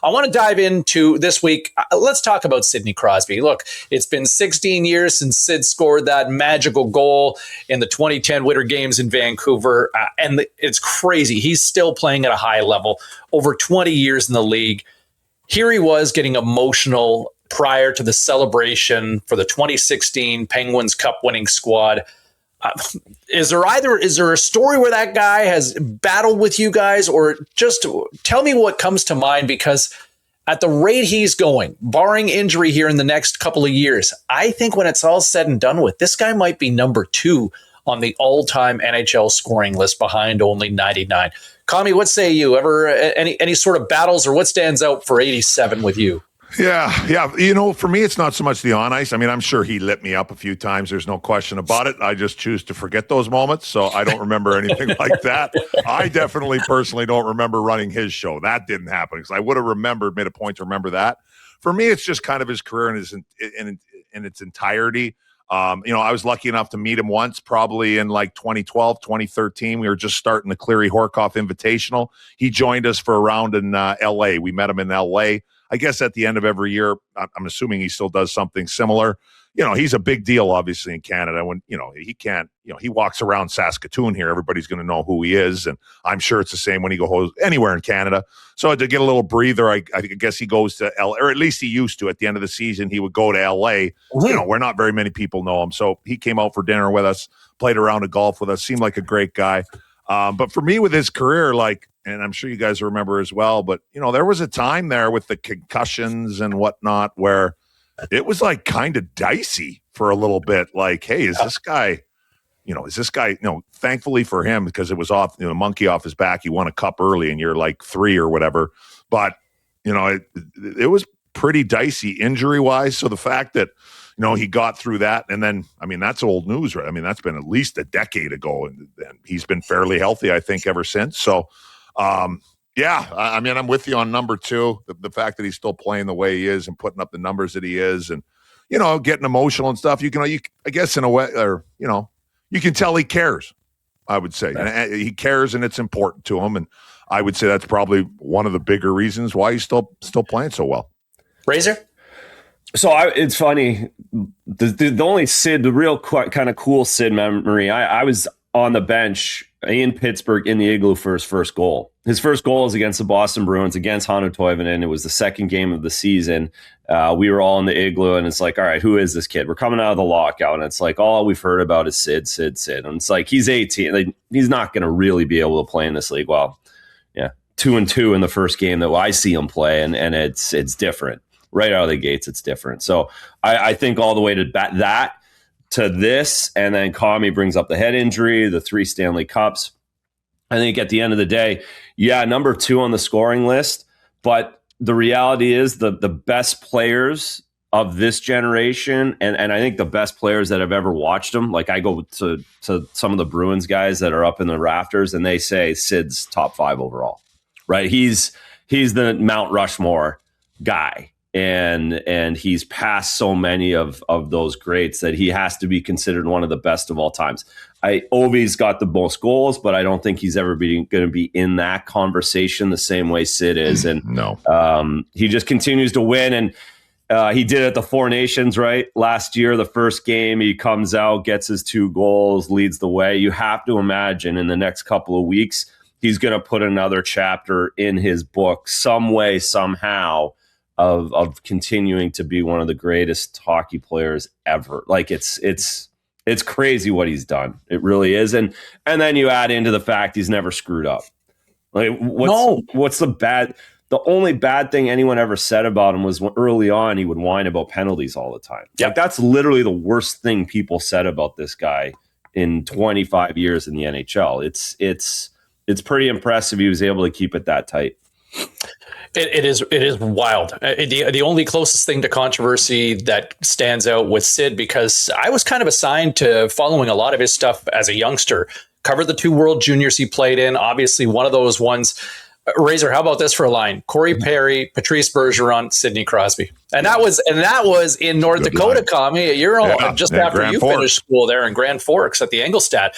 I want to dive into this week. Let's talk about Sidney Crosby. Look, it's been 16 years since Sid scored that magical goal in the 2010 Winter Games in Vancouver. And it's crazy. He's still playing at a high level, over 20 years in the league. Here he was getting emotional prior to the celebration for the 2016 Penguins Cup winning squad. Is there a story where that guy has battled with you guys, or just tell me what comes to mind? Because at the rate he's going, barring injury here in the next couple of years, I think when it's all said and done with, this guy might be number 2 on the all-time NHL scoring list behind only 99. Kami, what say you? Ever any sort of battles, or what stands out for 87 with you? Yeah. You know, for me, it's not so much the on ice. I mean, I'm sure he lit me up a few times. There's no question about it. I just choose to forget those moments, so I don't remember anything like that. I definitely personally don't remember running his show. That didn't happen, because I would have made a point to remember that. For me, it's just kind of his career in its entirety. You know, I was lucky enough to meet him once, probably in like 2012, 2013. We were just starting the Cleary Horkoff Invitational. He joined us for a round in L.A. We met him in L.A. I guess at the end of every year, I'm assuming he still does something similar. You know, he's a big deal, obviously, in Canada. When, you know, he walks around Saskatoon here, everybody's going to know who he is. And I'm sure it's the same when he goes anywhere in Canada. So to get a little breather, I guess he goes to L.A., or at least he used to. At the end of the season, he would go to L.A. Mm-hmm. You know, where not very many people know him. So he came out for dinner with us, played a round of golf with us, seemed like a great guy. But for me, with his career, and I'm sure you guys remember as well, but, you know, there was a time there with the concussions and whatnot where it was like kind of dicey for a little bit. Like, hey, is this guy, thankfully for him, because it was off, monkey off his back. He won a cup early and you're like 3 or whatever. But, you know, it was pretty dicey injury wise. So the fact that, you know, he got through that, and then, I mean, that's old news, right? I mean, that's been at least a decade ago, and he's been fairly healthy, I think, ever since. So, yeah, I mean, I'm with you on number 2. The fact that he's still playing the way he is and putting up the numbers that he is, and, you know, getting emotional and stuff. You I guess in a way, or, you know, you can tell he cares, I would say. And he cares, and it's important to him. And I would say that's probably one of the bigger reasons why he's still playing so well. Razor? So it's funny. The only Sid, the real kind of cool Sid memory, I was on the bench in Pittsburgh in the Igloo for his first goal. His first goal was against the Boston Bruins, against Hannu Toivonen. It was the second game of the season. We were all in the Igloo, and it's like, all right, who is this kid? We're coming out of the lockout, and it's like, all we've heard about is Sid. And it's like, he's 18. Like, he's not going to really be able to play in this league. Well, yeah, 2-2 in the first game that I see him play, and it's different. Right out of the gates, it's different. So I think all the way to that to this, and then Kami brings up the head injury, the 3 Stanley Cups. I think at the end of the day, yeah, number 2 on the scoring list. But the reality is the best players of this generation, and I think the best players that have ever watched him, like I go to some of the Bruins guys that are up in the rafters, and they say Sid's top 5 overall, right? He's the Mount Rushmore guy. And he's passed so many of those greats that he has to be considered one of the best of all times. Ovi's got the most goals, but I don't think he's ever going to be in that conversation the same way Sid is. And no, he just continues to win. And he did it at the Four Nations, right? Last year, the first game, he comes out, gets his 2 goals, leads the way. You have to imagine in the next couple of weeks, he's going to put another chapter in his book some way, somehow, of continuing to be one of the greatest hockey players ever. Like it's crazy what he's done. It really is. And then you add into the fact he's never screwed up. Like what's the only bad thing anyone ever said about him was when early on he would whine about penalties all the time. Yep. Like that's literally the worst thing people said about this guy in 25 years in the NHL. It's pretty impressive he was able to keep it that tight. It is wild. The only closest thing to controversy that stands out with Sid, because I was kind of assigned to following a lot of his stuff as a youngster, covered the 2 World Juniors he played in. Obviously, one of those ones. Razor, how about this for a line? Corey Perry, Patrice Bergeron, Sidney Crosby, and that was in North Dakota. Kami, you're just after you finished school there in Grand Forks at the Engelstad.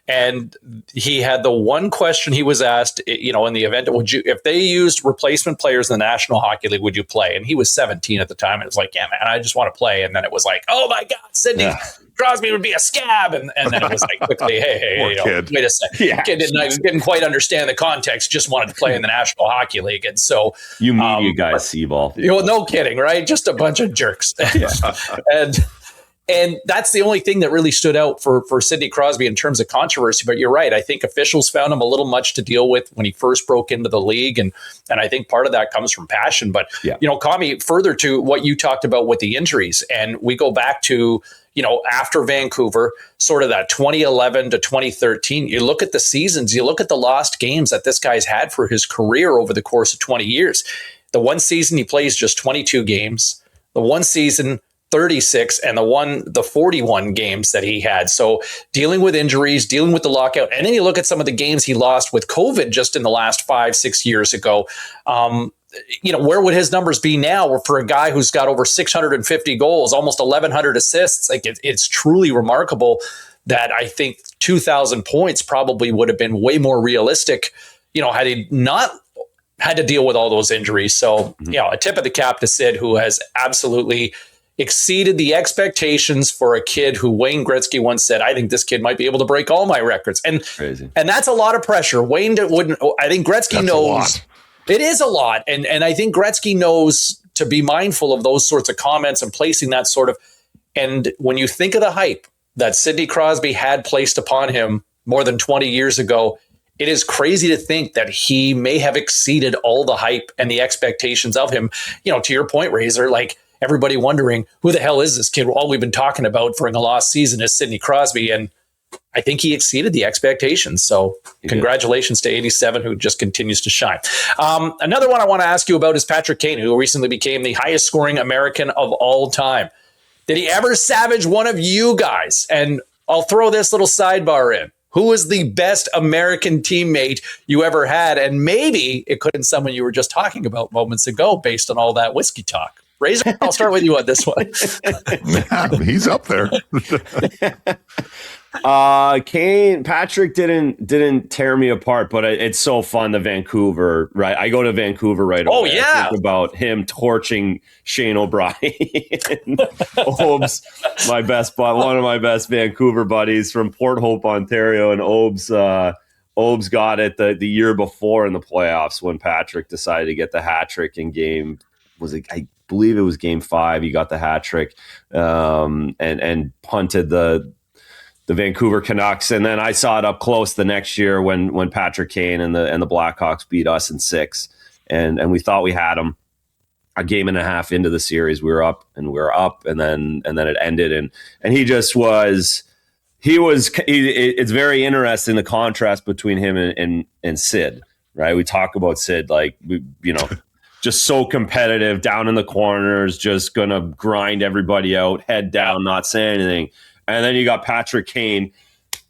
And he had the one question he was asked, in the event, if they used replacement players in the National Hockey League, would you play? And he was 17 at the time. And it was like, yeah, man, I just want to play. And then it was like, oh my God, Sidney Crosby would be a scab. And then it was like, quickly, hey, wait a second. Yeah. Kid didn't quite understand the context, just wanted to play in the National Hockey League. And so you guys see ball. No kidding, right? Just a bunch of jerks. And that's the only thing that really stood out for Sidney Crosby in terms of controversy. But you're right. I think officials found him a little much to deal with when he first broke into the league. And I think part of that comes from passion. But, Kami, further to what you talked about with the injuries, and we go back to, after Vancouver, sort of that 2011 to 2013, you look at the seasons, you look at the lost games that this guy's had for his career over the course of 20 years. The one season he plays just 22 games. The one season 36, and the 41 games that he had. So dealing with injuries, dealing with the lockout. And then you look at some of the games he lost with COVID just in the last 5-6 years ago. Where would his numbers be now for a guy who's got over 650 goals, almost 1,100 assists? Like it's truly remarkable that I think 2,000 points probably would have been way more realistic, had he not had to deal with all those injuries. So, a tip of the cap to Sid, who has absolutely exceeded the expectations for a kid who Wayne Gretzky once said, I think this kid might be able to break all my records. And that's a lot of pressure. Wayne wouldn't, I think Gretzky knows it is a lot. And I think Gretzky knows to be mindful of those sorts of comments and placing that sort of, and when you think of the hype that Sidney Crosby had placed upon him more than 20 years ago, it is crazy to think that he may have exceeded all the hype and the expectations of him. To your point, Razor, like, everybody wondering, who the hell is this kid? All we've been talking about for a lost season is Sidney Crosby. And I think he exceeded the expectations. So congratulations to 87, who just continues to shine. Another one I want to ask you about is Patrick Kane, who recently became the highest scoring American of all time. Did he ever savage one of you guys? And I'll throw this little sidebar in. Who was the best American teammate you ever had? And maybe it could have been someone you were just talking about moments ago based on all that whiskey talk. Razor, I'll start with you on this one. He's up there. Patrick didn't tear me apart, but it's so fun to Vancouver, right? I go to Vancouver right away. Oh, yeah. I think about him torching Shane O'Brien. Obes, one of my best Vancouver buddies from Port Hope, Ontario, and Obes got it the year before in the playoffs when Patrick decided to get the hat trick in game. I believe it was game 5. He got the hat trick and punted the Vancouver Canucks. And then I saw it up close the next year when Patrick Kane and the Blackhawks beat us in 6. And we thought we had him. A game and a half into the series, we were up, and then it ended. And he just was. It's very interesting, the contrast between him and Sid, right? We talk about Sid, like, just so competitive, down in the corners, just going to grind everybody out, head down, not saying anything. And then you got Patrick Kane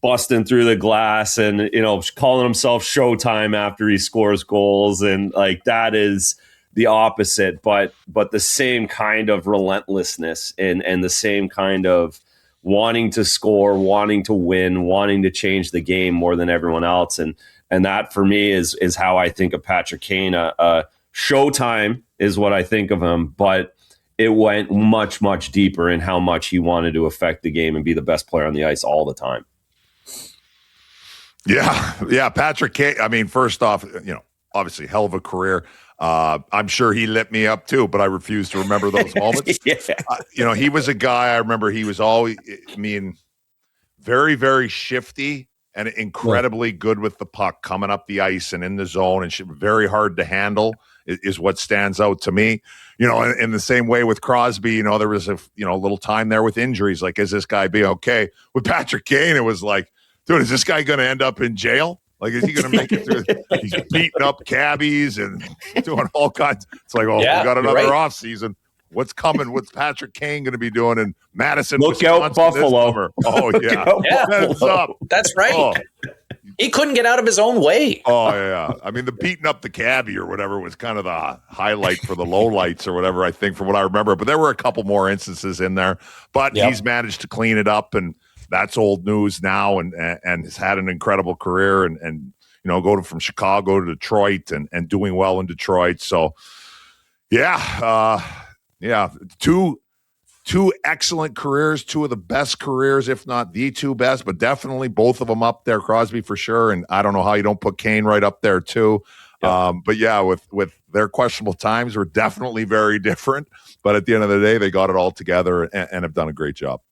busting through the glass and, calling himself Showtime after he scores goals. And like, that is the opposite, but the same kind of relentlessness and the same kind of wanting to score, wanting to win, wanting to change the game more than everyone else. And that for me is how I think of Patrick Kane. Showtime is what I think of him, but it went much, much deeper in how much he wanted to affect the game and be the best player on the ice all the time. Yeah. Patrick Kane, I mean, first off, obviously hell of a career. I'm sure he lit me up too, but I refuse to remember those moments. He was a guy, I remember he was always, very, very shifty and incredibly good with the puck coming up the ice and in the zone, and very hard to handle is what stands out to me. In the same way with Crosby, there was a little time there with injuries. Like, is this guy be okay? With Patrick Kane, it was like, dude, is this guy going to end up in jail? Like, is he going to make it through? He's beating up cabbies and doing all kinds. It's like, we got another off season. What's coming? What's Patrick Kane going to be doing in Madison? Look out, Buffalo. Oh, yeah. Heads up. That's right. Oh. He couldn't get out of his own way. Oh, yeah. I mean, the beating up the cabbie or whatever was kind of the highlight for the lowlights or whatever, I think, from what I remember. But there were a couple more instances in there. But he's managed to clean it up. And, that's old news now, and has had an incredible career, and go from Chicago to Detroit and doing well in Detroit. So two excellent careers, two of the best careers, if not the two best, but definitely both of them up there, Crosby for sure. And I don't know how you don't put Kane right up there too. But with their questionable times were definitely very different. But at the end of the day, they got it all together and have done a great job.